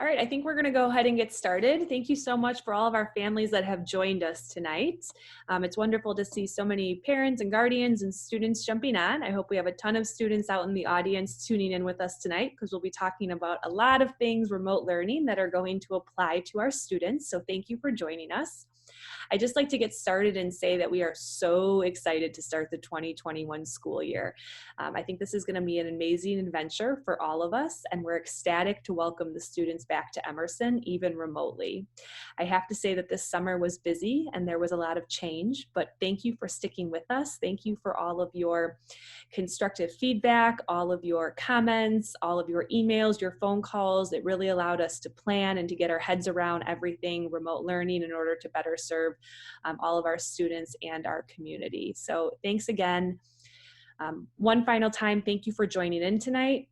All right, I think we're going to go ahead and get started. Thank you so much for all of our families that have joined us tonight. It's wonderful to see so many parents and guardians and students jumping on. I hope we have a ton of students out in the audience tuning in with us tonight because we'll be talking about a lot of things remote learning that are going to apply to our students. So thank you for joining us. I just like to get started and say that we are so excited to start the 2021 school year. I think this is going to be an amazing adventure for all of us, and we're ecstatic to welcome the students back to Emerson, even remotely. I have to say that this summer was busy and there was a lot of change, but thank you for sticking with us. Thank you for all of your constructive feedback, all of your comments, all of your emails, your phone calls. It really allowed us to plan and to get our heads around everything remote learning in order to better serve all of our students and our community. So thanks again. One final time, thank you for joining in tonight.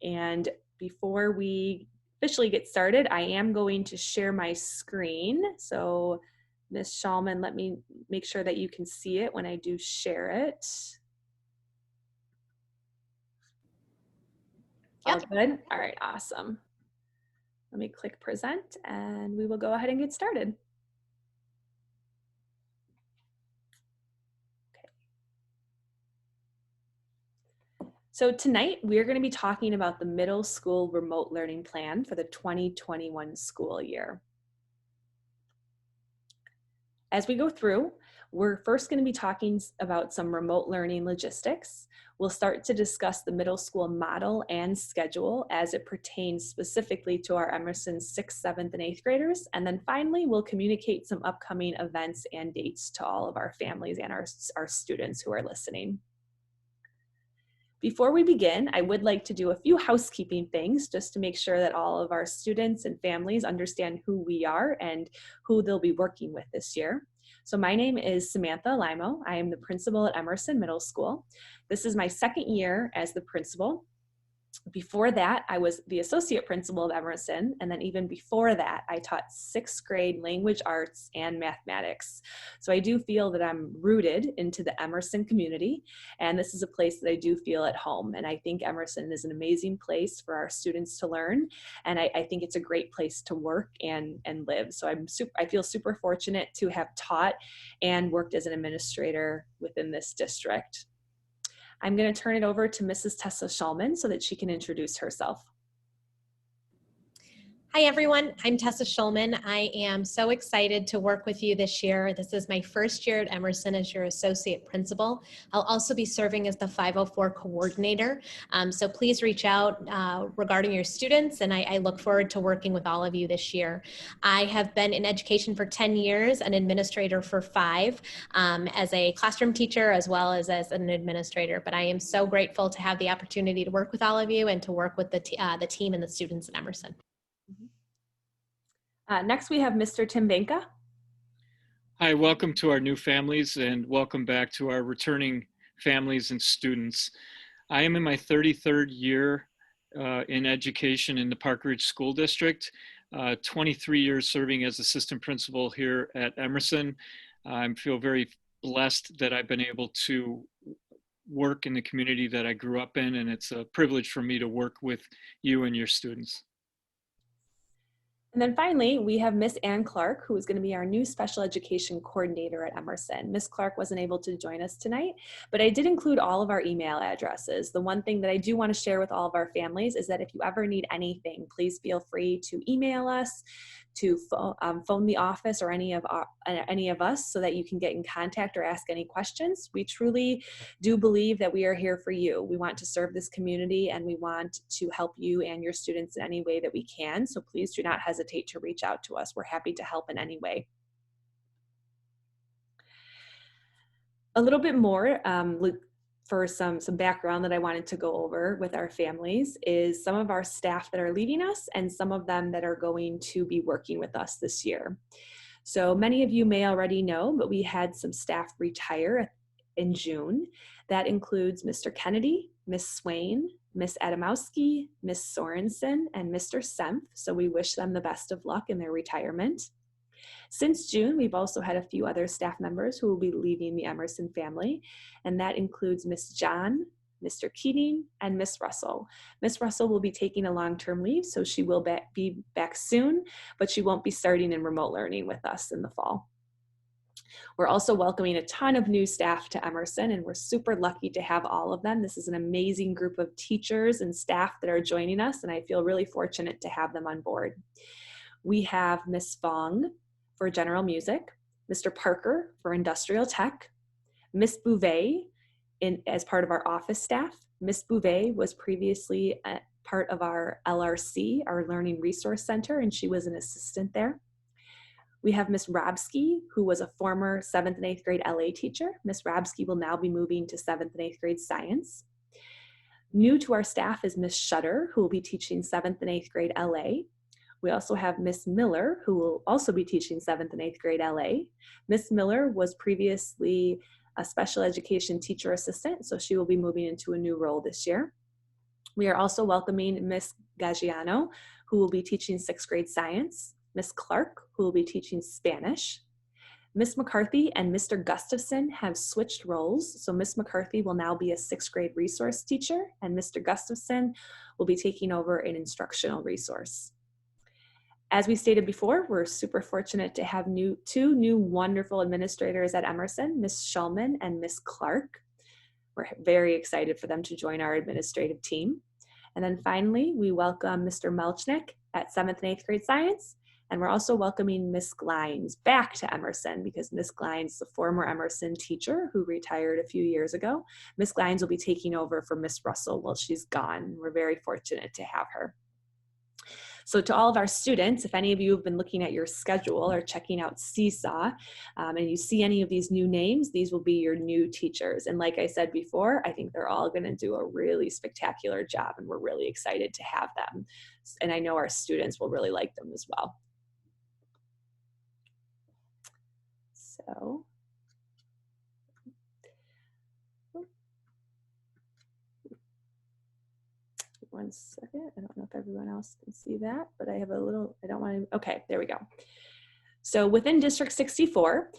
And before we officially get started, I am going to share my screen. So Ms. Shulman, let me make sure that you can see it when I do share it. All good? All right, awesome. Let me click present and we will go ahead and get started. So tonight, we're going to be talking about the middle school remote learning plan for the 2021 school year. As we go through, we're first going to be talking about some remote learning logistics. We'll start to discuss the middle school model and schedule as it pertains specifically to our Emerson 6th, 7th, and 8th graders. And then finally, we'll communicate some upcoming events and dates to all of our families and our students who are listening. Before we begin, I would like to do a few housekeeping things just to make sure that all of our students and families understand who we are and who they'll be working with this year. So my name is Samantha Limo. I am the principal at Emerson Middle School. This is my second year as the principal. Before that, I was the associate principal of Emerson, and then even before that, I taught 6th grade language arts and mathematics. So I do feel that I'm rooted into the Emerson community, and this is a place that I do feel at home. And I think Emerson is an amazing place for our students to learn, and I think it's a great place to work and live. So I feel super fortunate to have taught and worked as an administrator within this district. I'm going to turn it over to Mrs. Tessa Shulman so that she can introduce herself. Hi everyone, I'm Tessa Shulman. I am so excited to work with you this year. This is my first year at Emerson as your associate principal. I'll also be serving as the 504 coordinator. So please reach out regarding your students, and I look forward to working with all of you this year. I have been in education for 10 years, an administrator for 5, as a classroom teacher as well as an administrator. But I am so grateful to have the opportunity to work with all of you and to work with the team and the students at Emerson. Next, we have Mr. Tim Benka. Hi, welcome to our new families and welcome back to our returning families and students. I am in my 33rd year in education in the Park Ridge School District, 23 years serving as assistant principal here at Emerson. I feel very blessed that I've been able to work in the community that I grew up in, and it's a privilege for me to work with you and your students. And then finally, we have Miss Ann Clark, who is going to be our new special education coordinator at Emerson. Miss Clark wasn't able to join us tonight, but I did include all of our email addresses. The one thing that I do want to share with all of our families is that if you ever need anything, please feel free to email us, to phone the office or any of us so that you can get in contact or ask any questions. We truly do believe that we are here for you. We want to serve this community and we want to help you and your students in any way that we can. So please do not hesitate to reach out to us. We're happy to help in any way. A little bit more for some background that I wanted to go over with our families is some of our staff that are leaving us and some of them that are going to be working with us this year. So many of you may already know, but we had some staff retire in June. That includes Mr. Kennedy, Miss Swain, Miss Adamowski, Miss Sorensen, and Mr. Semp. So we wish them the best of luck in their retirement. Since June, we've also had a few other staff members who will be leaving the Emerson family, and that includes Miss John, Mr. Keating, and Miss Russell. Miss Russell will be taking a long-term leave, so she will be back soon, but she won't be starting in remote learning with us in the fall. We're also welcoming a ton of new staff to Emerson, and we're super lucky to have all of them. This is an amazing group of teachers and staff that are joining us, and I feel really fortunate to have them on board. We have Miss Fong for general music, Mr. Parker for industrial tech, Miss Bouvet as part of our office staff. Miss Bouvet was previously a part of our LRC, our Learning Resource Center, and she was an assistant there. We have Miss Rabsky, who was a former 7th and 8th grade LA teacher. Miss Rabsky will now be moving to 7th and 8th grade science. New to our staff is Miss Shutter, who will be teaching 7th and 8th grade LA. We also have Miss Miller, who will also be teaching 7th and 8th grade LA. Miss Miller was previously a special education teacher assistant, so she will be moving into a new role this year. We are also welcoming Miss Gaggiano, who will be teaching 6th grade science, Miss Clark, who will be teaching Spanish. Miss McCarthy and Mr. Gustafson have switched roles, so Miss McCarthy will now be a 6th grade resource teacher, and Mr. Gustafson will be taking over an instructional resource. As we stated before, we're super fortunate to have two new wonderful administrators at Emerson, Miss Shulman and Miss Clark. We're very excited for them to join our administrative team. And then finally, we welcome Mr. Melchnick at 7th and 8th grade science. And we're also welcoming Miss Glines back to Emerson, because Miss Glines is a former Emerson teacher who retired a few years ago. Miss Glines will be taking over for Miss Russell while she's gone. We're very fortunate to have her. So to all of our students, if any of you have been looking at your schedule or checking out Seesaw, and you see any of these new names, these will be your new teachers. And like I said before, I think they're all gonna do a really spectacular job, and we're really excited to have them. And I know our students will really like them as well. So, one second, I don't know if everyone else can see that, but I have a little, I don't want to, okay, there we go. So within District 64,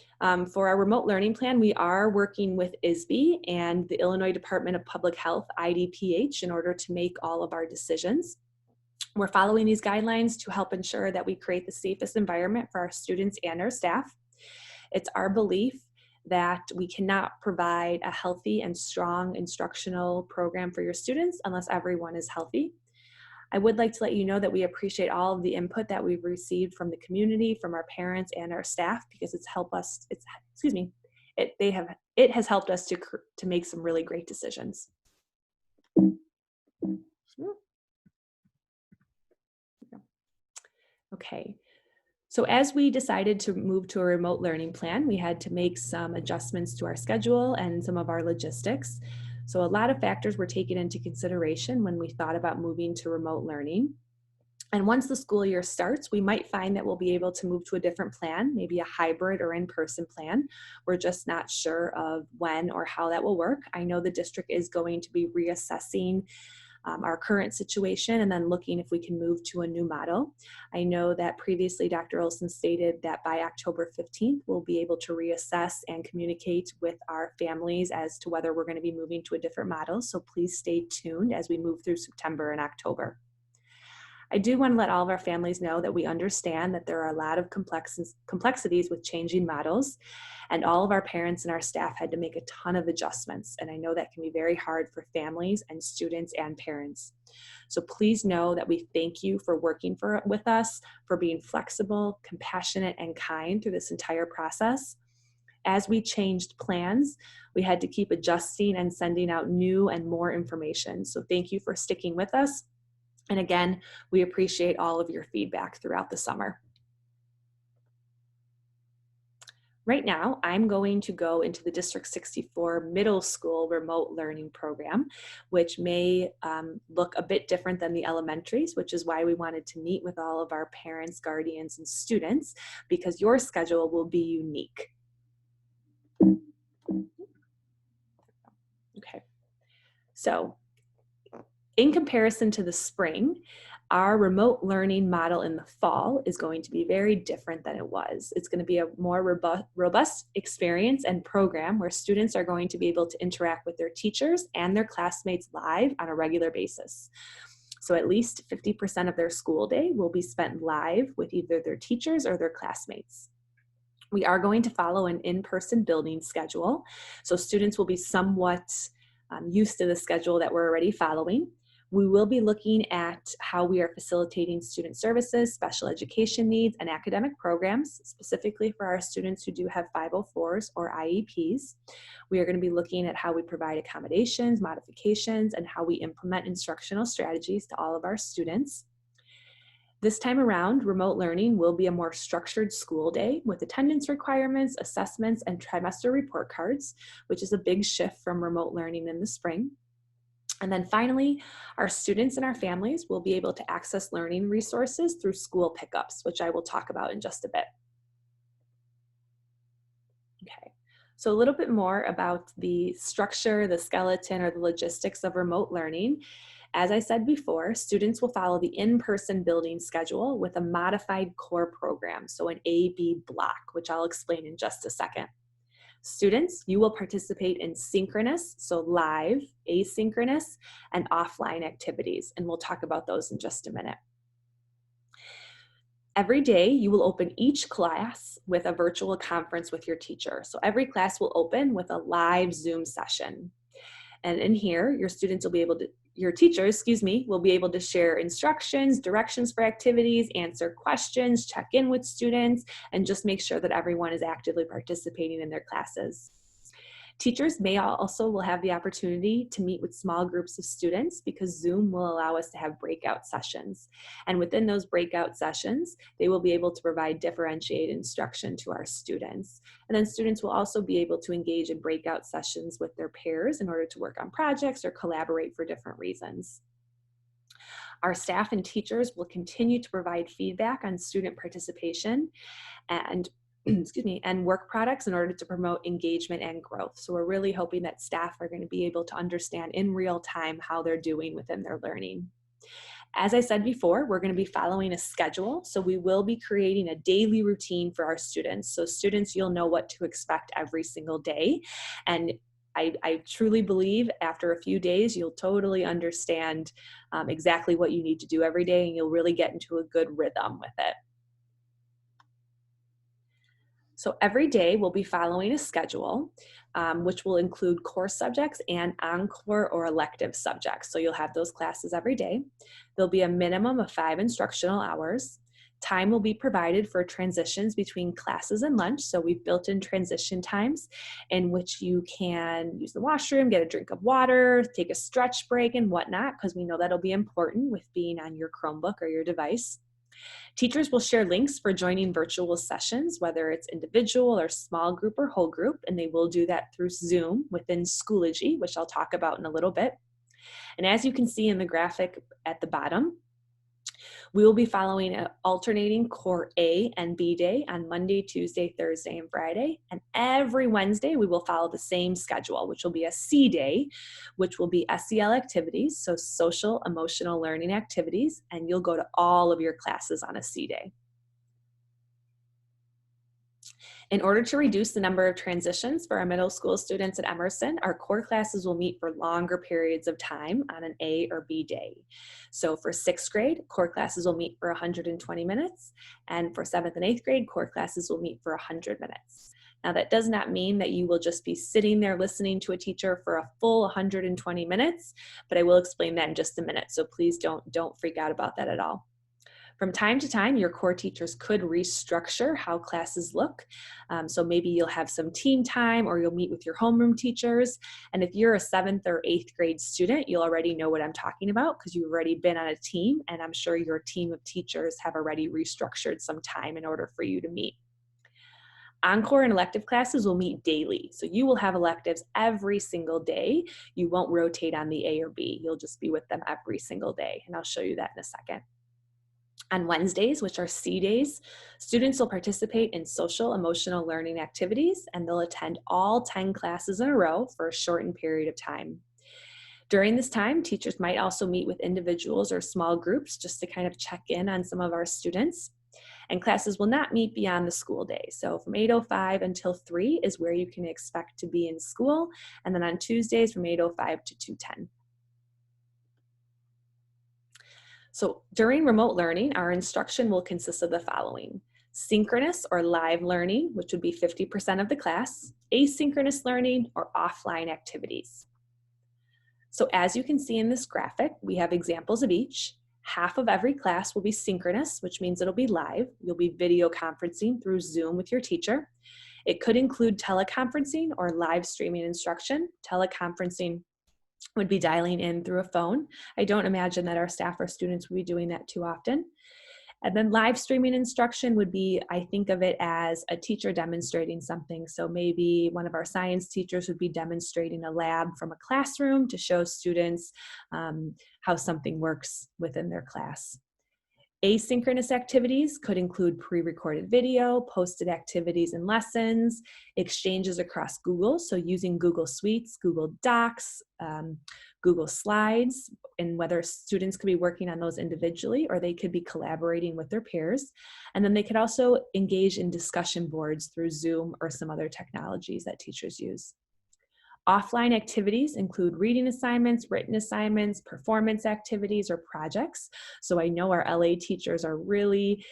for our remote learning plan, we are working with ISB and the Illinois Department of Public Health, IDPH, in order to make all of our decisions. We're following these guidelines to help ensure that we create the safest environment for our students and our staff. It's our belief that we cannot provide a healthy and strong instructional program for your students unless everyone is healthy. I would like to let you know that we appreciate all of the input that we've received from the community, from our parents and our staff, because it's helped us, it has helped us to make some really great decisions. Okay. So as we decided to move to a remote learning plan, we had to make some adjustments to our schedule and some of our logistics. So a lot of factors were taken into consideration when we thought about moving to remote learning. And once the school year starts, we might find that we'll be able to move to a different plan, maybe a hybrid or in-person plan. We're just not sure of when or how that will work. I know the district is going to be reassessing our current situation and then looking if we can move to a new model. I know that previously Dr. Olson stated that by October 15th, we'll be able to reassess and communicate with our families as to whether we're going to be moving to a different model. So please stay tuned as we move through September and October. I do want to let all of our families know that we understand that there are a lot of complexities with changing models, and all of our parents and our staff had to make a ton of adjustments. And I know that can be very hard for families and students and parents. So please know that we thank you for working with us, for being flexible, compassionate, and kind through this entire process. As we changed plans, we had to keep adjusting and sending out new and more information. So thank you for sticking with us. And again, we appreciate all of your feedback throughout the summer. Right now, I'm going to go into the District 64 middle school remote learning program, which may look a bit different than the elementaries, which is why we wanted to meet with all of our parents, guardians, and students, because your schedule will be unique. Okay, so in comparison to the spring, Our remote learning model in the fall is going to be very different than it was. It's going to be a more robust experience and program where students are going to be able to interact with their teachers and their classmates live on a regular basis. So at least 50% of their school day will be spent live with either their teachers or their classmates. We are going to follow an in-person building schedule, so students will be somewhat used to the schedule that we're already following. We will be looking at how we are facilitating student services, special education needs, and academic programs, specifically for our students who do have 504s or IEPs. We are going to be looking at how we provide accommodations, modifications, and how we implement instructional strategies to all of our students. This time around, remote learning will be a more structured school day with attendance requirements, assessments, and trimester report cards, which is a big shift from remote learning in the spring. And then finally, our students and our families will be able to access learning resources through school pickups, which I will talk about in just a bit. Okay, so a little bit more about the structure, the skeleton, or the logistics of remote learning. As I said before, students will follow the in-person building schedule with a modified core program, so an A-B block, which I'll explain in just a second. Students, you will participate in synchronous, so live, asynchronous, and offline activities, and we'll talk about those in just a minute. Every day, you will open each class with a virtual conference with your teacher. So every class will open with a live Zoom session. And in here, your students will be able to, your teachers, will be able to share instructions, directions for activities, answer questions, check in with students, and just make sure that everyone is actively participating in their classes. Teachers will have the opportunity to meet with small groups of students because Zoom will allow us to have breakout sessions. And within those breakout sessions, they will be able to provide differentiated instruction to our students. And then students will also be able to engage in breakout sessions with their peers in order to work on projects or collaborate for different reasons. Our staff and teachers will continue to provide feedback on student participation and and work products in order to promote engagement and growth. So we're really hoping that staff are going to be able to understand in real time how they're doing within their learning. As I said before, we're going to be following a schedule. So we will be creating a daily routine for our students. So students, you'll know what to expect every single day. And I truly believe after a few days, you'll totally understand exactly what you need to do every day, and you'll really get into a good rhythm with it. So every day we'll be following a schedule, which will include core subjects and encore or elective subjects. So you'll have those classes every day. There'll be a minimum of 5 instructional hours. Time will be provided for transitions between classes and lunch. So we've built in transition times in which you can use the washroom, get a drink of water, take a stretch break and whatnot, because we know that'll be important with being on your Chromebook or your device. Teachers will share links for joining virtual sessions, whether it's individual or small group or whole group, and they will do that through Zoom within Schoology, which I'll talk about in a little bit. And as you can see in the graphic at the bottom, we will be following an alternating core A and B day on Monday, Tuesday, Thursday, and Friday. And every Wednesday, we will follow the same schedule, which will be a C day, which will be SEL activities, so social emotional learning activities, and you'll go to all of your classes on a C day. In order to reduce the number of transitions for our middle school students at Emerson, our core classes will meet for longer periods of time on an A or B day. So for 6th grade, core classes will meet for 120 minutes, and for 7th and 8th grade, core classes will meet for 100 minutes. Now that does not mean that you will just be sitting there listening to a teacher for a full 120 minutes, but I will explain that in just a minute, so please don't freak out about that at all. From time to time, your core teachers could restructure how classes look. So maybe you'll have some team time or you'll meet with your homeroom teachers. And if you're a 7th or 8th grade student, you'll already know what I'm talking about because you've already been on a team, and I'm sure your team of teachers have already restructured some time in order for you to meet. Encore and elective classes will meet daily. So you will have electives every single day. You won't rotate on the A or B. You'll just be with them every single day. And I'll show you that in a second. On Wednesdays, which are C days, students will participate in social emotional learning activities, and they'll attend all 10 classes in a row for a shortened period of time. During this time, teachers might also meet with individuals or small groups just to kind of check in on some of our students. And classes will not meet beyond the school day. So from 8:05 until 3 is where you can expect to be in school. And then on Tuesdays from 8:05 to 2:10. So during remote learning, our instruction will consist of the following: synchronous or live learning, which would be 50% of the class, asynchronous learning, or offline activities. So as you can see in this graphic, we have examples of each. Half of every class will be synchronous, which means it'll be live. You'll be video conferencing through Zoom with your teacher. It could include teleconferencing or live streaming instruction. Teleconferencing would be dialing in through a phone. I don't imagine that our staff or students would be doing that too often. And then live streaming instruction would be, I think of it as a teacher demonstrating something. So maybe one of our science teachers would be demonstrating a lab from a classroom to show students how something works within their class. Asynchronous activities could include pre-recorded video, posted activities and lessons, exchanges across Google, so using Google Suites, Google Docs, Google Slides, and whether students could be working on those individually or they could be collaborating with their peers. And then they could also engage in discussion boards through Zoom or some other technologies that teachers use. Offline activities include reading assignments, written assignments, performance activities, or projects. So I know our LA teachers are really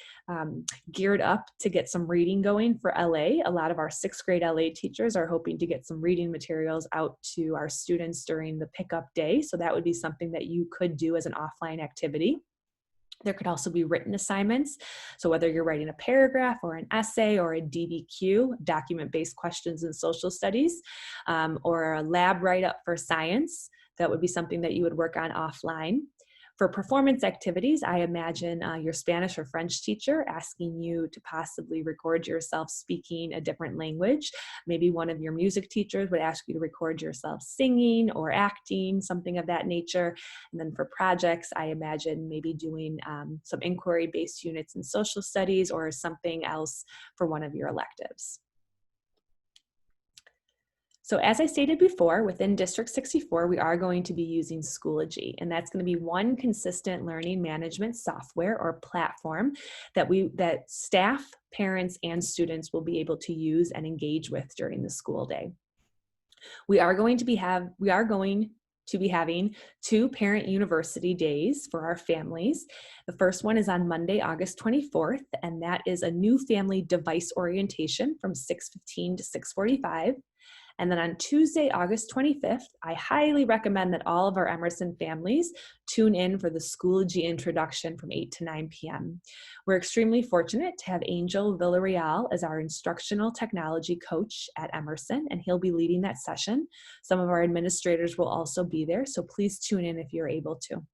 geared up to get some reading going for LA. A lot of our 6th grade LA teachers are hoping to get some reading materials out to our students during the pickup day. So that would be something that you could do as an offline activity. There could also be written assignments. So whether you're writing a paragraph or an essay or a DBQ, document-based questions in social studies, or a lab write-up for science, that would be something that you would work on offline. For performance activities, I imagine your Spanish or French teacher asking you to possibly record yourself speaking a different language. Maybe one of your music teachers would ask you to record yourself singing or acting, something of that nature. And then for projects, I imagine maybe doing some inquiry-based units in social studies or something else for one of your electives. So as I stated before, within District 64, we are going to be using Schoology, and that's going to be one consistent learning management software or platform that staff, parents, and students will be able to use and engage with during the school day. We are going to be having 2 parent university days for our families. The first one is on Monday, August 24th, and that is a new family device orientation from 6:15 to 6:45. And then on Tuesday, August 25th, I highly recommend that all of our Emerson families tune in for the Schoology introduction from 8 to 9 p.m. We're extremely fortunate to have Angel Villarreal as our instructional technology coach at Emerson, and he'll be leading that session. Some of our administrators will also be there, so please tune in if you're able to.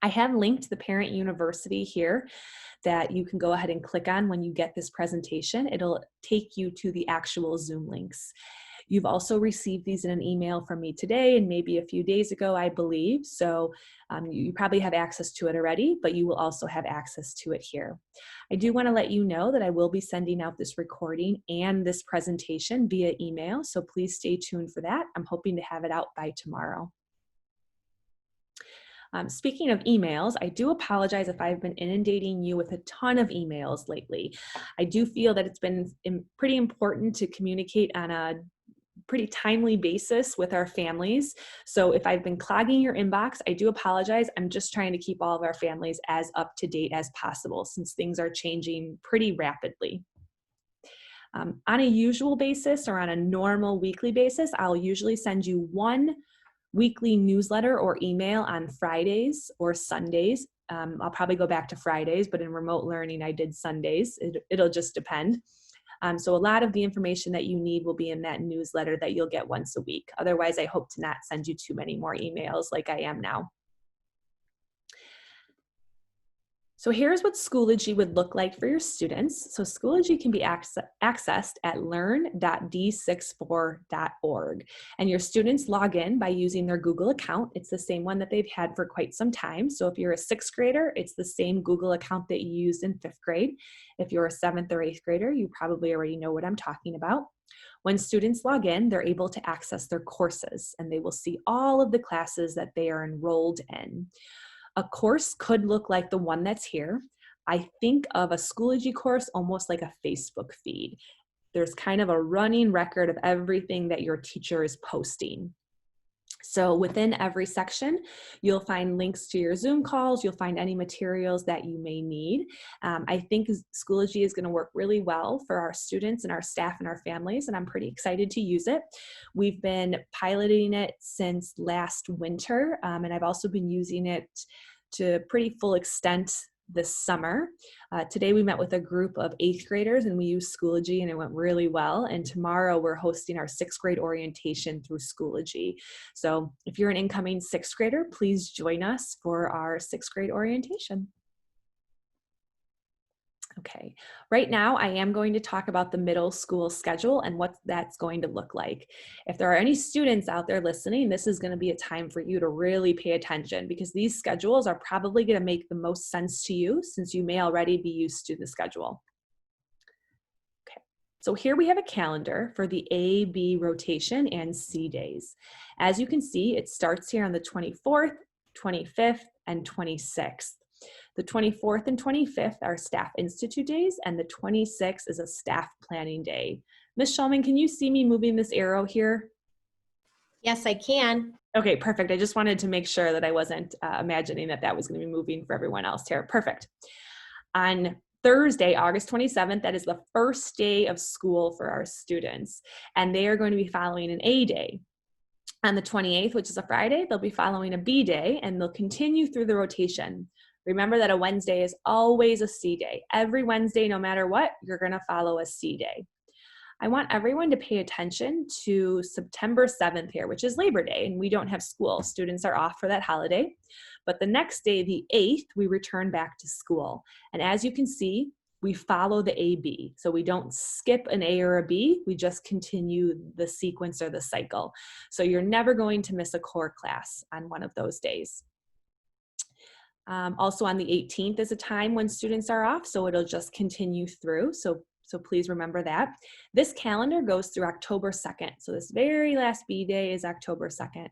I have linked the Parent University here that you can go ahead and click on when you get this presentation. It'll take you to the actual Zoom links. You've also received these in an email from me today and maybe a few days ago, I believe. So you probably have access to it already, but you will also have access to it here. I do want to let you know that I will be sending out this recording and this presentation via email, so please stay tuned for that. I'm hoping to have it out by tomorrow. Speaking of emails, I do apologize if I've been inundating you with a ton of emails lately. I do feel that it's been pretty important to communicate on a pretty timely basis with our families. So if I've been clogging your inbox, I do apologize. I'm just trying to keep all of our families as up to date as possible since things are changing pretty rapidly. On a usual basis or on a normal weekly basis, I'll usually send you one weekly newsletter or email on Fridays or Sundays. I'll probably go back to Fridays, but in remote learning, I did Sundays. It'll just depend. So a lot of the information that you need will be in that newsletter that you'll get once a week. Otherwise, I hope to not send you too many more emails like I am now. So here's what Schoology would look like for your students. So Schoology can be accessed at learn.d64.org. And your students log in by using their Google account. It's the same one that they've had for quite some time. So if you're a 6th grader, it's the same Google account that you used in 5th grade. If you're a 7th or 8th grader, you probably already know what I'm talking about. When students log in, they're able to access their courses and they will see all of the classes that they are enrolled in. A course could look like the one that's here. I think of a Schoology course almost like a Facebook feed. There's kind of a running record of everything that your teacher is posting. So within every section, you'll find links to your Zoom calls. You'll find any materials that you may need. I think Schoology is going to work really well for our students and our staff and our families, and I'm pretty excited to use it. We've been piloting it since last winter, and I've also been using it to pretty full extent this summer. Today we met with a group of 8th graders and we used Schoology and it went really well. And tomorrow we're hosting our 6th grade orientation through Schoology. So if you're an incoming 6th grader, please join us for our 6th grade orientation. Okay, right now I am going to talk about the middle school schedule and what that's going to look like. If there are any students out there listening, this is going to be a time for you to really pay attention because these schedules are probably going to make the most sense to you since you may already be used to the schedule. Okay, so here we have a calendar for the A, B rotation and C days. As you can see, it starts here on the 24th, 25th, and 26th. The 24th and 25th are Staff Institute days, and the 26th is a staff planning day. Ms. Shulman, can you see me moving this arrow here? Yes, I can. Okay, perfect. I just wanted to make sure that I wasn't imagining that that was going to be moving for everyone else here. Perfect. On Thursday, August 27th, that is the first day of school for our students, and they are going to be following an A day. On the 28th, which is a Friday, they'll be following a B day, and they'll continue through the rotation. Remember that a Wednesday is always a C day. Every Wednesday, no matter what, you're going to follow a C day. I want everyone to pay attention to September 7th here, which is Labor Day, and we don't have school. Students are off for that holiday. But the next day, the 8th, we return back to school. And as you can see, we follow the AB. So we don't skip an A or a B, we just continue the sequence or the cycle. So you're never going to miss a core class on one of those days. Also on the 18th is a time when students are off, so it'll just continue through. So please remember that. This calendar goes through October 2nd. So this very last B day is October 2nd.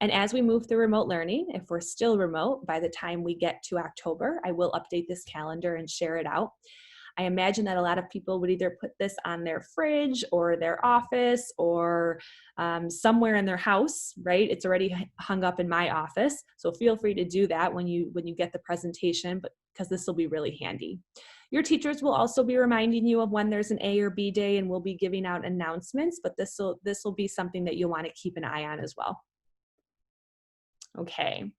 And as we move through remote learning, if we're still remote, by the time we get to October, I will update this calendar and share it out. I imagine that a lot of people would either put this on their fridge or their office or somewhere in their house, right? It's already hung up in my office. So feel free to do that when you get the presentation, but because this will be really handy. Your teachers will also be reminding you of when there's an A or B day and we'll be giving out announcements, but this will be something that you'll want to keep an eye on as well. Okay.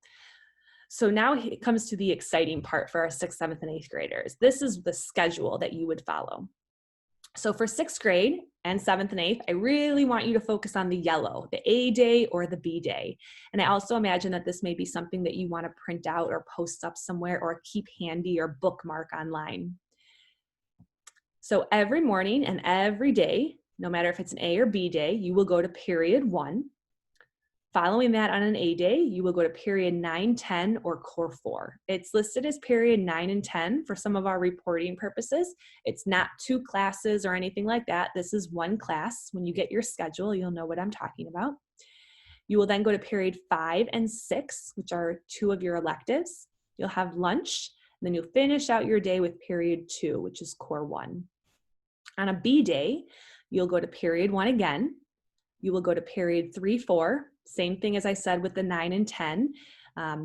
So now it comes to the exciting part for our 6th, 7th, and 8th graders. This is the schedule that you would follow. So for 6th grade and 7th and 8th, I really want you to focus on the yellow, the A day or the B day. And I also imagine that this may be something that you want to print out or post up somewhere or keep handy or bookmark online. So every morning and every day, no matter if it's an A or B day, you will go to period 1. Following that on an A day, you will go to period 9, 10, or core 4. It's listed as period 9 and 10 for some of our reporting purposes. It's not 2 classes or anything like that. This is 1 class. When you get your schedule, you'll know what I'm talking about. You will then go to period 5 and 6, which are 2 of your electives. You'll have lunch, and then you'll finish out your day with period 2, which is core 1. On a B day, you'll go to period 1 again. You will go to period 3, 4. Same thing as I said with the 9 and 10.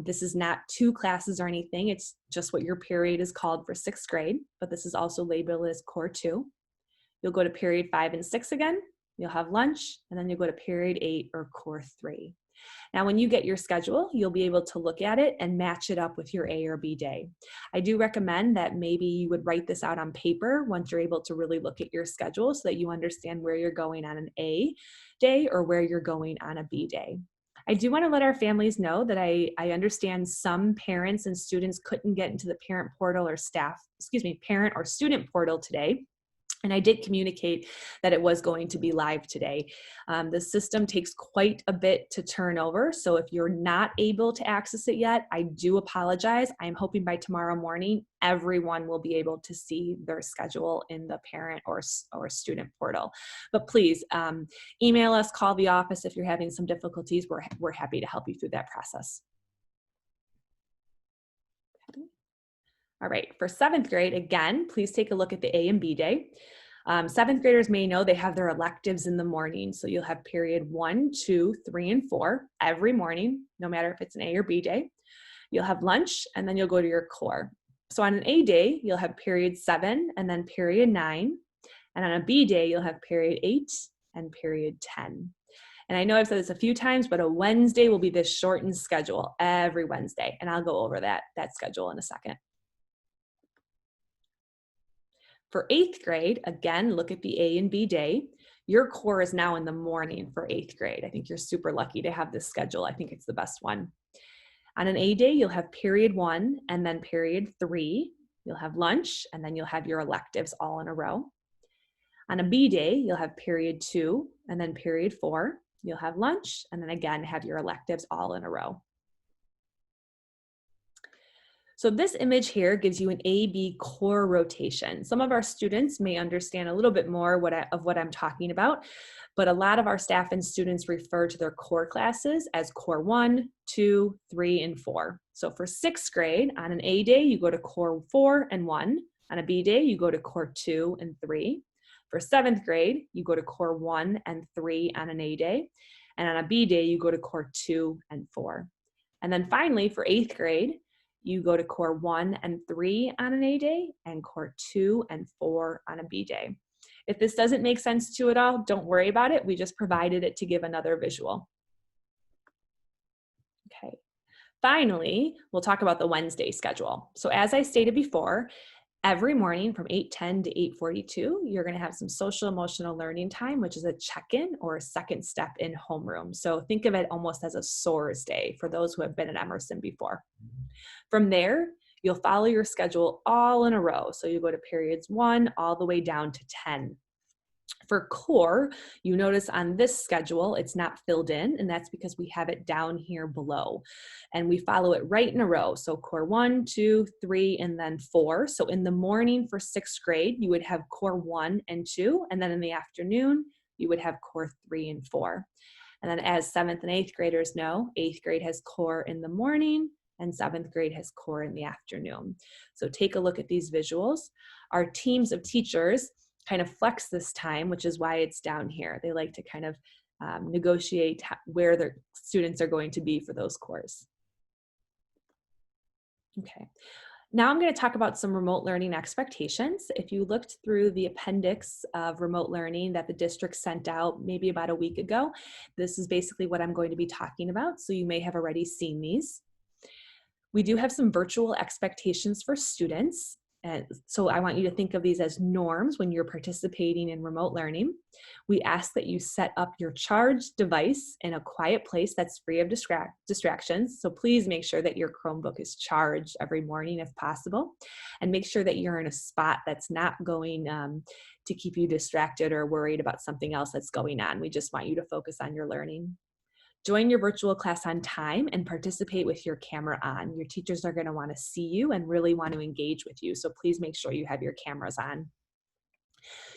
This is not 2 classes or anything. It's just what your period is called for 6th grade, but this is also labeled as core 2. You'll go to period 5 and 6 again. You'll have lunch, and then you'll go to period 8 or core 3. Now, when you get your schedule, you'll be able to look at it and match it up with your A or B day. I do recommend that maybe you would write this out on paper once you're able to really look at your schedule so that you understand where you're going on an A day or where you're going on a B day. I do want to let our families know that I understand some parents and students couldn't get into the parent or student portal today. And I did communicate that it was going to be live today. The system takes quite a bit to turn over. So if you're not able to access it yet, I do apologize. I'm hoping by tomorrow morning, everyone will be able to see their schedule in the parent or student portal. But please email us, call the office if you're having some difficulties. We're happy to help you through that process. Okay. All right, for 7th grade, again, please take a look at the A and B day. 7th graders may know they have their electives in the morning. So you'll have period 1, 2, 3, and 4 every morning, no matter if it's an A or B day. You'll have lunch, and then you'll go to your core. So on an A day, you'll have period 7 and then period 9. And on a B day, you'll have period 8 and period 10. And I know I've said this a few times, but a Wednesday will be this shortened schedule every Wednesday. And I'll go over that schedule in a second. For 8th grade, again, look at the A and B day. Your core is now in the morning for 8th grade. I think you're super lucky to have this schedule. I think it's the best one. On an A day, you'll have period 1 and then period 3. You'll have lunch, and then you'll have your electives all in a row. On a B day, you'll have period 2 and then period 4. You'll have lunch, and then again have your electives all in a row. So this image here gives you an A-B core rotation. Some of our students may understand a little bit more of what I'm talking about, but a lot of our staff and students refer to their core classes as core 1, 2, 3, and 4. So for 6th grade, on an A day, you go to core 4 and 1. On a B day, you go to core 2 and 3. For 7th grade, you go to core 1 and 3 on an A day. And on a B day, you go to core 2 and 4. And then finally, for 8th grade, you go to core 1 and 3 on an A day and core 2 and 4 on a B day. If this doesn't make sense to you at all, don't worry about it. We just provided it to give another visual. Okay. Finally, we'll talk about the Wednesday schedule. So as I stated before, every morning from 8:10 to 8:42, you're going to have some social emotional learning time, which is a check-in or a second step in homeroom. So think of it almost as a SOARS day for those who have been at Emerson before. From there, you'll follow your schedule all in a row. So you go to periods 1 all the way down to 10. For core, you notice on this schedule, it's not filled in, and that's because we have it down here below. And we follow it right in a row. So core 1, 2, 3, and then 4. So in the morning for 6th grade, you would have core 1 and 2, and then in the afternoon, you would have core 3 and 4. And then as 7th and 8th graders know, 8th grade has core in the morning, and 7th grade has core in the afternoon. So take a look at these visuals. Our teams of teachers kind of flex this time, which is why it's down here. They like to kind of negotiate where their students are going to be for those cores. Okay. Now I'm going to talk about some remote learning expectations. If you looked through the appendix of remote learning that the district sent out maybe about a week ago, this is basically what I'm going to be talking about. So you may have already seen these. We do have some virtual expectations for students. And so I want you to think of these as norms when you're participating in remote learning. We ask that you set up your charged device in a quiet place that's free of distractions. So please make sure that your Chromebook is charged every morning if possible. And make sure that you're in a spot that's not going to keep you distracted or worried about something else that's going on. We just want you to focus on your learning. Join your virtual class on time and participate with your camera on. Your teachers are going to want to see you and really want to engage with you, so please make sure you have your cameras on.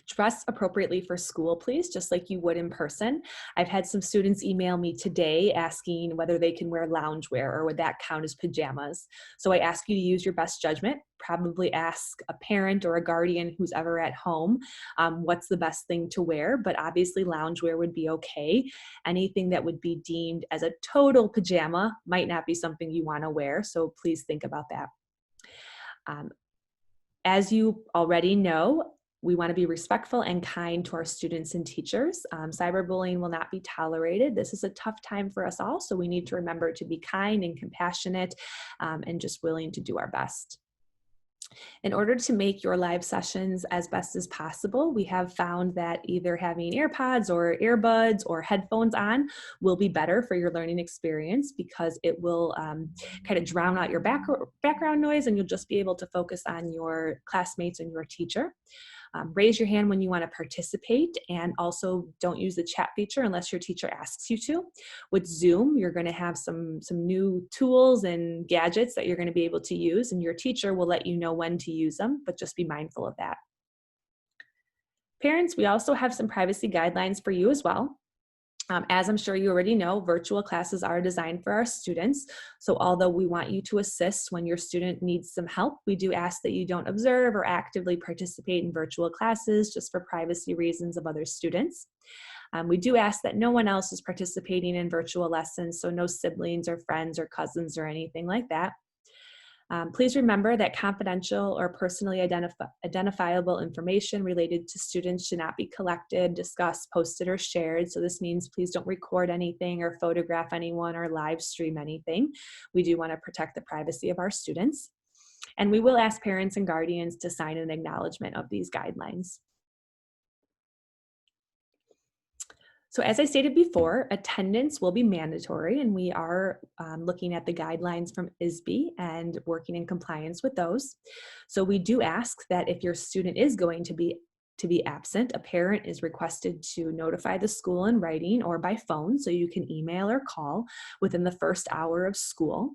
Dress appropriately for school, please, just like you would in person. I've had some students email me today asking whether they can wear loungewear or would that count as pajamas. So I ask you to use your best judgment. Probably ask a parent or a guardian who's ever at home what's the best thing to wear, but obviously loungewear would be okay. Anything that would be deemed as a total pajama might not be something you want to wear, so please think about that. As you already know, we want to be respectful and kind to our students and teachers. Cyberbullying will not be tolerated. This is a tough time for us all, so we need to remember to be kind and compassionate and just willing to do our best. In order to make your live sessions as best as possible, we have found that either having AirPods or earbuds or headphones on will be better for your learning experience because it will kind of drown out your background noise and you'll just be able to focus on your classmates and your teacher. Raise your hand when you want to participate, and also don't use the chat feature unless your teacher asks you to. With Zoom, you're going to have some new tools and gadgets that you're going to be able to use, and your teacher will let you know when to use them, but just be mindful of that. Parents, we also have some privacy guidelines for you as well. As I'm sure you already know, virtual classes are designed for our students. So although we want you to assist when your student needs some help, we do ask that you don't observe or actively participate in virtual classes just for privacy reasons of other students. We do ask that no one else is participating in virtual lessons, so no siblings or friends or cousins or anything like that. Please remember that confidential or personally identifiable information related to students should not be collected, discussed, posted, or shared. So this means please don't record anything or photograph anyone or live stream anything. We do want to protect the privacy of our students. And we will ask parents and guardians to sign an acknowledgement of these guidelines. So as I stated before, attendance will be mandatory, and we are looking at the guidelines from ISB and working in compliance with those. So we do ask that if your student is going to be absent, a parent is requested to notify the school in writing or by phone, so you can email or call within the first hour of school.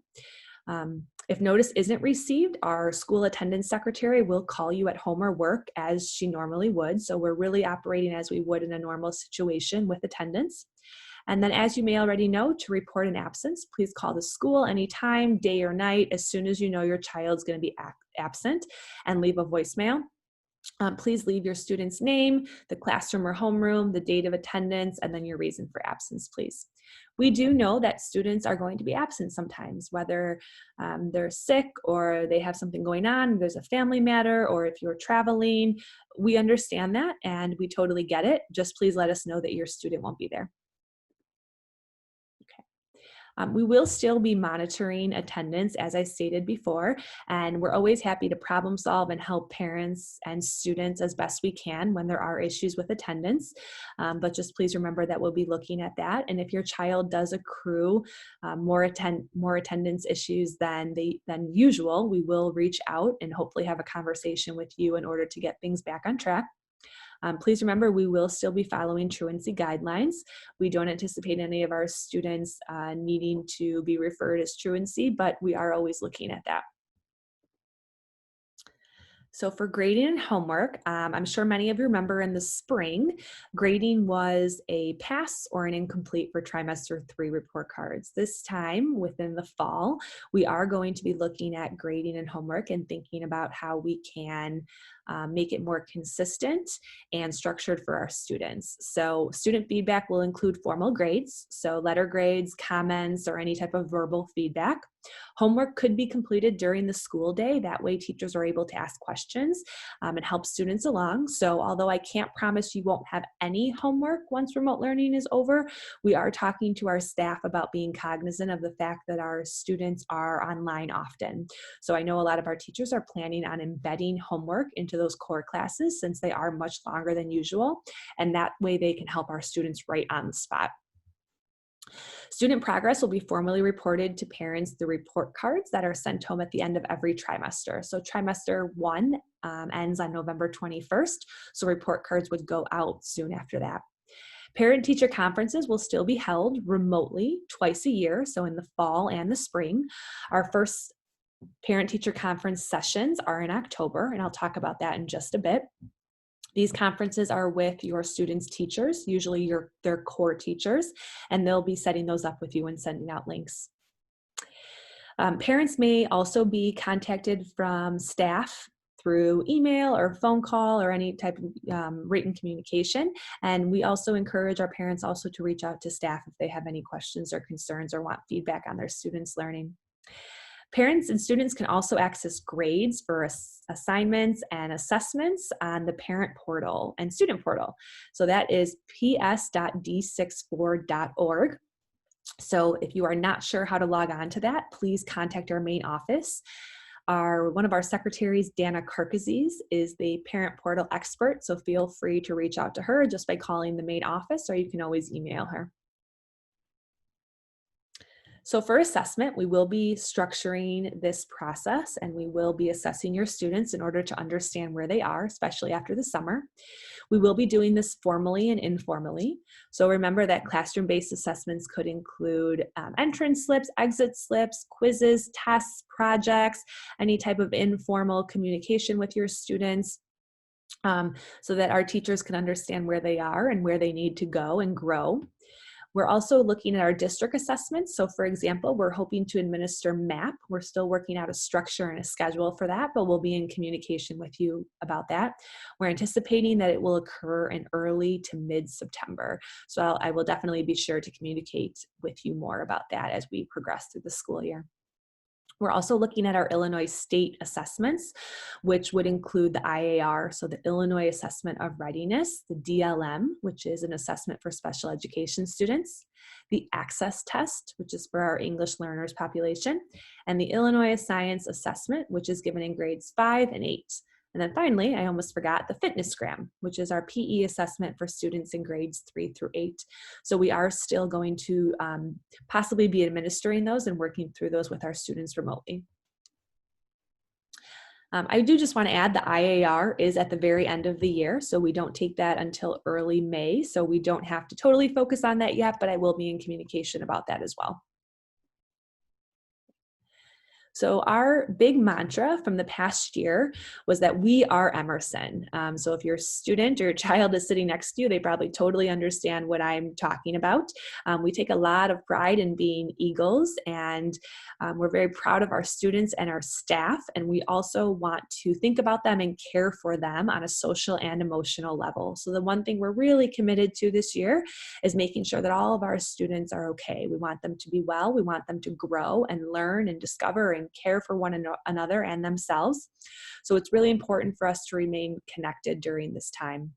If notice isn't received, our school attendance secretary will call you at home or work as she normally would. So we're really operating as we would in a normal situation with attendance. And then, as you may already know, to report an absence, please call the school anytime, day or night, as soon as you know your child's going to be absent, and leave a voicemail. Please leave your student's name, the classroom or homeroom, the date of attendance, and then your reason for absence, please. We do know that students are going to be absent sometimes, whether they're sick or they have something going on, there's a family matter, or if you're traveling. We understand that and we totally get it. Just please let us know that your student won't be there. We will still be monitoring attendance, as I stated before, and we're always happy to problem solve and help parents and students as best we can when there are issues with attendance. But just please remember that we'll be looking at that. And if your child does accrue more attendance issues than usual, we will reach out and hopefully have a conversation with you in order to get things back on track. Please remember, we will still be following truancy guidelines. We don't anticipate any of our students needing to be referred as truancy, but we are always looking at that. So for grading and homework, I'm sure many of you remember in the spring, grading was a pass or an incomplete for trimester 3 report cards. This time, within the fall, we are going to be looking at grading and homework and thinking about how we can make it more consistent and structured for our students. So student feedback will include formal grades, so letter grades, comments, or any type of verbal feedback. Homework could be completed during the school day. That way teachers are able to ask questions and help students along. So although I can't promise you won't have any homework once remote learning is over, we are talking to our staff about being cognizant of the fact that our students are online often. So I know a lot of our teachers are planning on embedding homework into those core classes since they are much longer than usual, and that way they can help our students right on the spot. Student progress will be formally reported to parents through report cards that are sent home at the end of every trimester. So trimester 1 ends on November 21st, so report cards would go out soon after that. Parent-teacher conferences will still be held remotely twice a year, so in the fall and the spring. Our first parent-teacher conference sessions are in October, and I'll talk about that in just a bit. These conferences are with your students' teachers, usually their core teachers, and they'll be setting those up with you and sending out links. Parents may also be contacted from staff through email or phone call or any type of written communication. And we also encourage our parents also to reach out to staff if they have any questions or concerns or want feedback on their students' learning. Parents and students can also access grades for assignments and assessments on the parent portal and student portal. So that is ps.d64.org. So if you are not sure how to log on to that, please contact our main office. One of our secretaries, Dana Karkazes, is the parent portal expert, so feel free to reach out to her just by calling the main office, or you can always email her. So for assessment, we will be structuring this process and we will be assessing your students in order to understand where they are, especially after the summer. We will be doing this formally and informally. So remember that classroom-based assessments could include entrance slips, exit slips, quizzes, tests, projects, any type of informal communication with your students, so that our teachers can understand where they are and where they need to go and grow. We're also looking at our district assessments. So for example, we're hoping to administer MAP. We're still working out a structure and a schedule for that, but we'll be in communication with you about that. We're anticipating that it will occur in early to mid-September. So I will definitely be sure to communicate with you more about that as we progress through the school year. We're also looking at our Illinois state assessments, which would include the IAR, so the Illinois Assessment of Readiness, the DLM, which is an assessment for special education students, the Access Test, which is for our English learners population, and the Illinois Science Assessment, which is given in grades 5 and 8. And then finally, I almost forgot the Fitnessgram, which is our PE assessment for students in grades 3 through 8. So we are still going to possibly be administering those and working through those with our students remotely. I do just want to add the IAR is at the very end of the year, so we don't take that until early May, so we don't have to totally focus on that yet, but I will be in communication about that as well. So our big mantra from the past year was that we are Emerson. So if your student or your child is sitting next to you, they probably totally understand what I'm talking about. We take a lot of pride in being Eagles, and we're very proud of our students and our staff, and we also want to think about them and care for them on a social and emotional level. So the one thing we're really committed to this year is making sure that all of our students are okay. We want them to be well, we want them to grow and learn and discover and care for one another and themselves. So it's really important for us to remain connected during this time.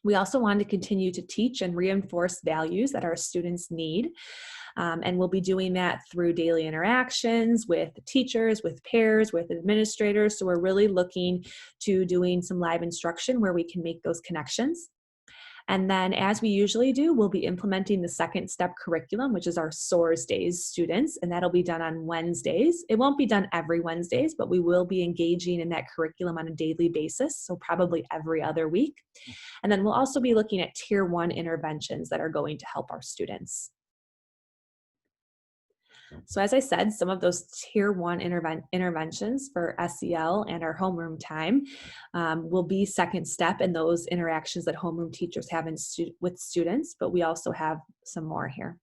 We also want to continue to teach and reinforce values that our students need. And we'll be doing that through daily interactions with teachers, with peers, with administrators. So we're really looking to doing some live instruction where we can make those connections. And then, as we usually do, we'll be implementing the second step curriculum, which is our SOARS Days students, and that'll be done on Wednesdays. It won't be done every Wednesdays, but we will be engaging in that curriculum on a daily basis, so probably every other week. And then we'll also be looking at Tier 1 interventions that are going to help our students. So as I said, some of those Tier 1 interventions for SEL and our homeroom time will be second step in those interactions that homeroom teachers have with students, but we also have some more here.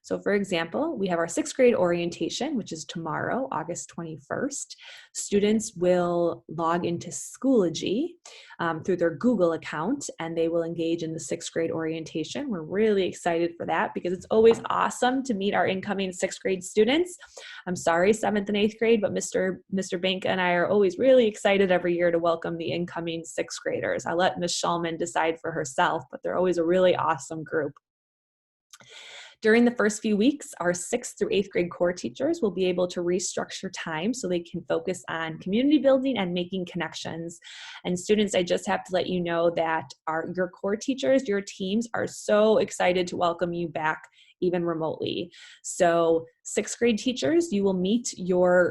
So for example, we have our 6th grade orientation, which is tomorrow, August 21st. Students will log into Schoology through their Google account, and they will engage in the 6th grade orientation. We're really excited for that because it's always awesome to meet our incoming 6th grade students. I'm sorry, 7th and 8th grade, but Mr. Banka and I are always really excited every year to welcome the incoming 6th graders. I'll let Ms. Shulman decide for herself, but they're always a really awesome group. During the first few weeks, our 6th through 8th grade core teachers will be able to restructure time so they can focus on community building and making connections. And students, I just have to let you know that your core teachers, your teams are so excited to welcome you back even remotely. So 6th grade teachers, you will meet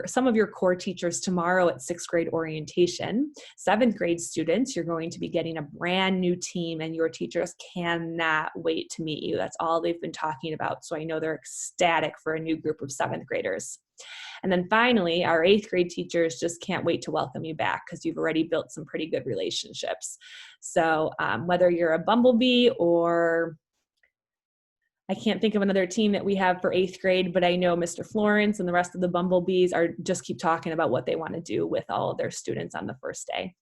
some of your core teachers tomorrow at 6th grade orientation. 7th grade students, you're going to be getting a brand new team and your teachers cannot wait to meet you. That's all they've been talking about. So I know they're ecstatic for a new group of 7th graders. And then finally, our 8th grade teachers just can't wait to welcome you back because you've already built some pretty good relationships. So whether you're a bumblebee or I can't think of another team that we have for 8th grade, but I know Mr. Florence and the rest of the bumblebees just keep talking about what they want to do with all of their students on the first day.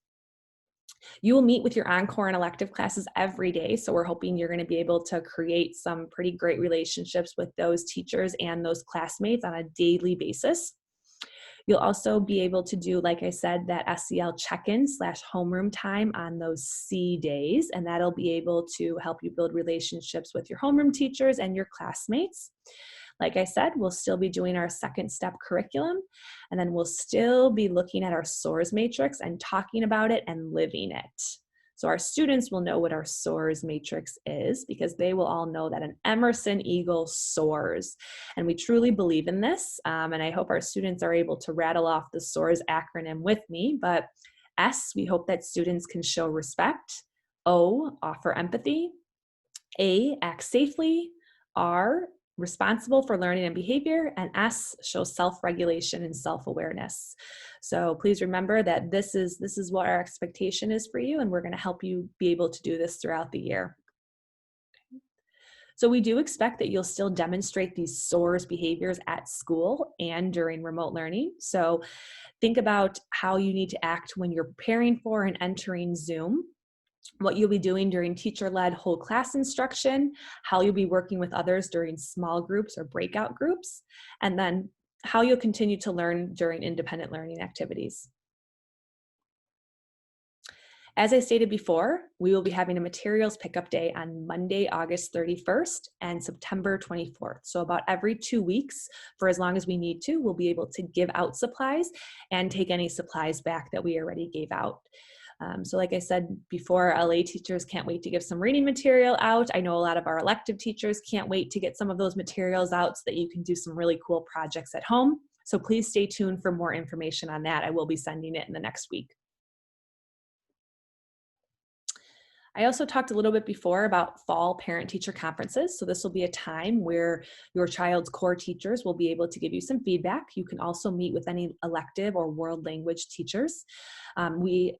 You will meet with your encore and elective classes every day, so we're hoping you're going to be able to create some pretty great relationships with those teachers and those classmates on a daily basis. You'll also be able to do, like I said, that SEL check-in / homeroom time on those C days, and that'll be able to help you build relationships with your homeroom teachers and your classmates. Like I said, we'll still be doing our second step curriculum, and then we'll still be looking at our SOARS matrix and talking about it and living it. So our students will know what our SOARS matrix is because they will all know that an Emerson Eagle soars. And we truly believe in this. And I hope our students are able to rattle off the SOARS acronym with me. But S, we hope that students can show respect. O, offer empathy. A, act safely. R, responsible for learning and behavior. And S, show self-regulation and self-awareness. So please remember that this is what our expectation is for you, and we're going to help you be able to do this throughout the year. So we do expect that you'll still demonstrate these SOARS behaviors at school and during remote learning. So think about how you need to act when you're preparing for and entering Zoom, what you'll be doing during teacher-led whole class instruction, how you'll be working with others during small groups or breakout groups, and then how you'll continue to learn during independent learning activities. As I stated before, we will be having a materials pickup day on Monday, August 31st and September 24th. So about every 2 weeks, for as long as we need to, we'll be able to give out supplies and take any supplies back that we already gave out. So like I said before, LA teachers can't wait to give some reading material out. I know a lot of our elective teachers can't wait to get some of those materials out so that you can do some really cool projects at home. So please stay tuned for more information on that. I will be sending it in the next week. I also talked a little bit before about fall parent-teacher conferences. So this will be a time where your child's core teachers will be able to give you some feedback. You can also meet with any elective or world language teachers. We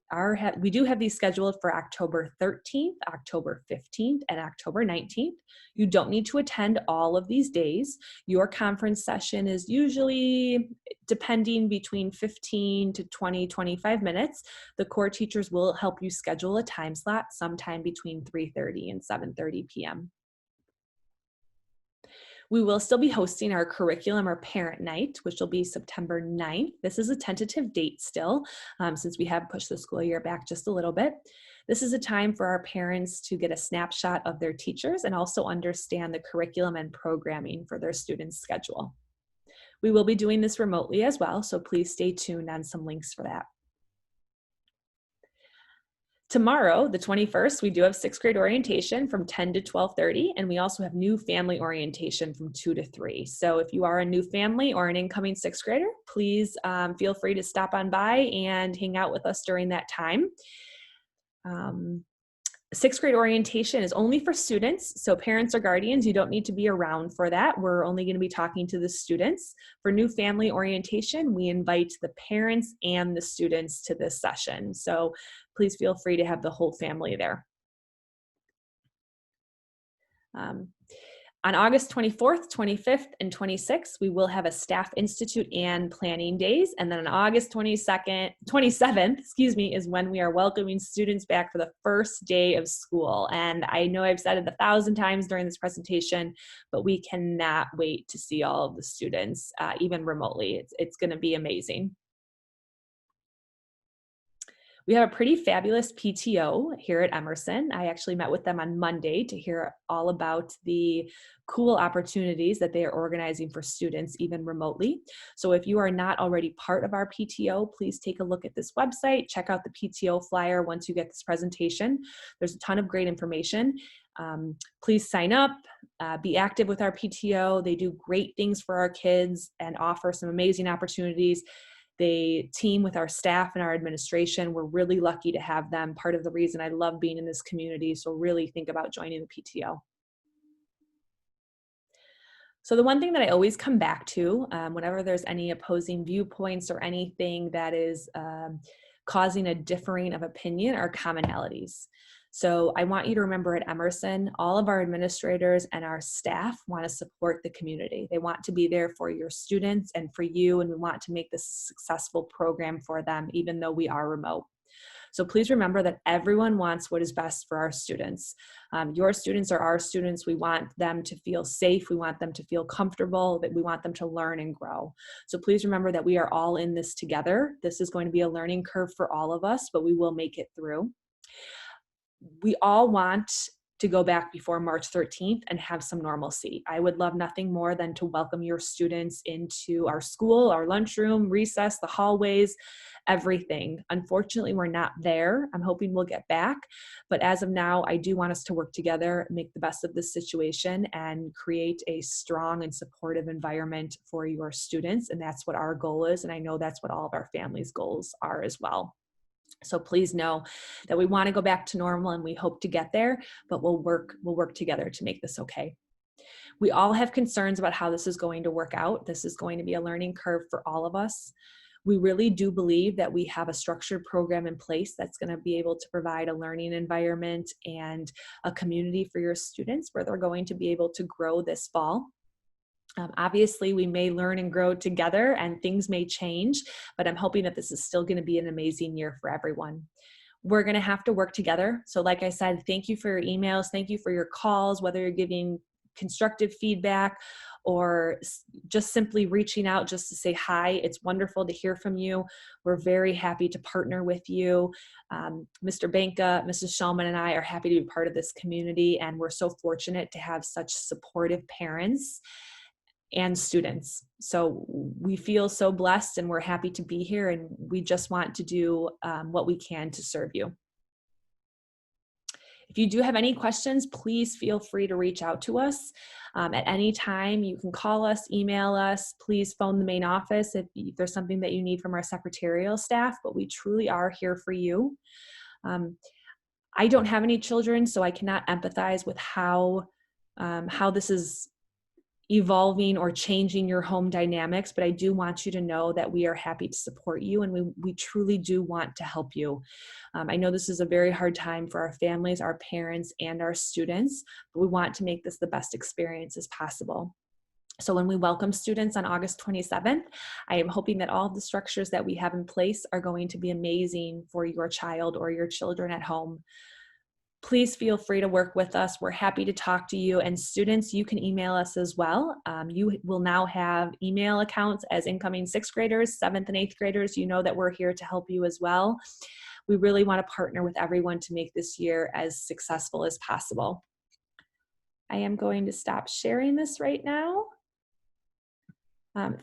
do have these scheduled for October 13th, October 15th, and October 19th. You don't need to attend all of these days. Your conference session is usually depending between 15 to 20, 25 minutes. The core teachers will help you schedule a time slot sometime between 3:30 and 7:30 p.m. We will still be hosting our curriculum or parent night, which will be September 9th. This is a tentative date still, since we have pushed the school year back just a little bit. This is a time for our parents to get a snapshot of their teachers and also understand the curriculum and programming for their students' schedule. We will be doing this remotely as well, so please stay tuned on some links for that. Tomorrow, the 21st, we do have sixth grade orientation from 10 to 12:30, and we also have new family orientation from 2 to 3. So if you are a new family or an incoming sixth grader, please feel free to stop on by and hang out with us during that time. Sixth grade orientation is only for students, so parents or guardians, you don't need to be around for that. We're only going to be talking to the students. For new family orientation, we invite the parents and the students to this session. So please feel free to have the whole family there. On August 24th, 25th, and 26th, we will have a Staff Institute and Planning Days. And then on August 27th, is when we are welcoming students back for the first day of school. And I know I've said it 1,000 times during this presentation, but we cannot wait to see all of the students, even remotely. It's going to be amazing. We have a pretty fabulous PTO here at Emerson. I actually met with them on Monday to hear all about the cool opportunities that they are organizing for students, even remotely. So if you are not already part of our PTO, please take a look at this website, check out the PTO flyer once you get this presentation. There's a ton of great information. Please sign up, be active with our PTO. They do great things for our kids and offer some amazing opportunities. They team with our staff and our administration. We're really lucky to have them. Part of the reason I love being in this community, so really think about joining the PTO. So the one thing that I always come back to whenever there's any opposing viewpoints or anything that is causing a differing of opinion are commonalities. So I want you to remember at Emerson, all of our administrators and our staff want to support the community. They want to be there for your students and for you, and we want to make this a successful program for them, even though we are remote. So please remember that everyone wants what is best for our students. Your students are our students. We want them to feel safe. We want them to feel comfortable, that we want them to learn and grow. So please remember that we are all in this together. This is going to be a learning curve for all of us, but we will make it through. We all want to go back before March 13th and have some normalcy. I would love nothing more than to welcome your students into our school, our lunchroom, recess, the hallways, everything. Unfortunately, we're not there. I'm hoping we'll get back. But as of now, I do want us to work together, make the best of this situation, and create a strong and supportive environment for your students. And that's what our goal is. And I know that's what all of our families' goals are as well. So please know that we want to go back to normal and we hope to get there, but we'll work together to make this okay. We all have concerns about how this is going to work out. This is going to be a learning curve for all of us. We really do believe that we have a structured program in place that's going to be able to provide a learning environment and a community for your students where they're going to be able to grow this fall. Obviously, we may learn and grow together and things may change, but I'm hoping that this is still going to be an amazing year for everyone. We're going to have to work together. So like I said, thank you for your emails. Thank you for your calls, whether you're giving constructive feedback or just simply reaching out just to say hi. It's wonderful to hear from you. We're very happy to partner with you. Mr. Banka, Mrs. Shulman, and I are happy to be part of this community, and we're so fortunate to have such supportive parents and students. So we feel so blessed and we're happy to be here, and we just want to do what we can to serve you. If you do have any questions, please feel free to reach out to us at any time. You can call us, email us, please phone the main office if there's something that you need from our secretarial staff, but we truly are here for you. I don't have any children, so I cannot empathize with how this is evolving or changing your home dynamics, but I do want you to know that we are happy to support you, and we truly do want to help you. I know this is a very hard time for our families, our parents, and our students, but we want to make this the best experience as possible. So when we welcome students on August 27th, I am hoping that all of the structures that we have in place are going to be amazing for your child or your children at home. Please feel free to work with us. We're happy to talk to you. And students, you can email us as well. You will now have email accounts as incoming 6th graders, 7th and 8th graders. You know that we're here to help you as well. We really want to partner with everyone to make this year as successful as possible. I am going to stop sharing this right now.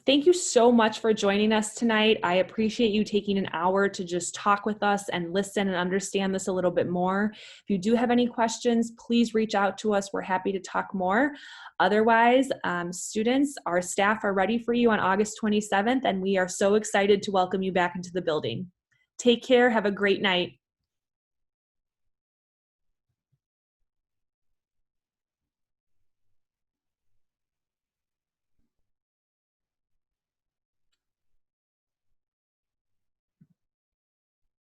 Thank you so much for joining us tonight. I appreciate you taking an hour to just talk with us and listen and understand this a little bit more. If you do have any questions, please reach out to us. We're happy to talk more. Otherwise, students, our staff are ready for you on August 27th, and we are so excited to welcome you back into the building. Take care. Have a great night.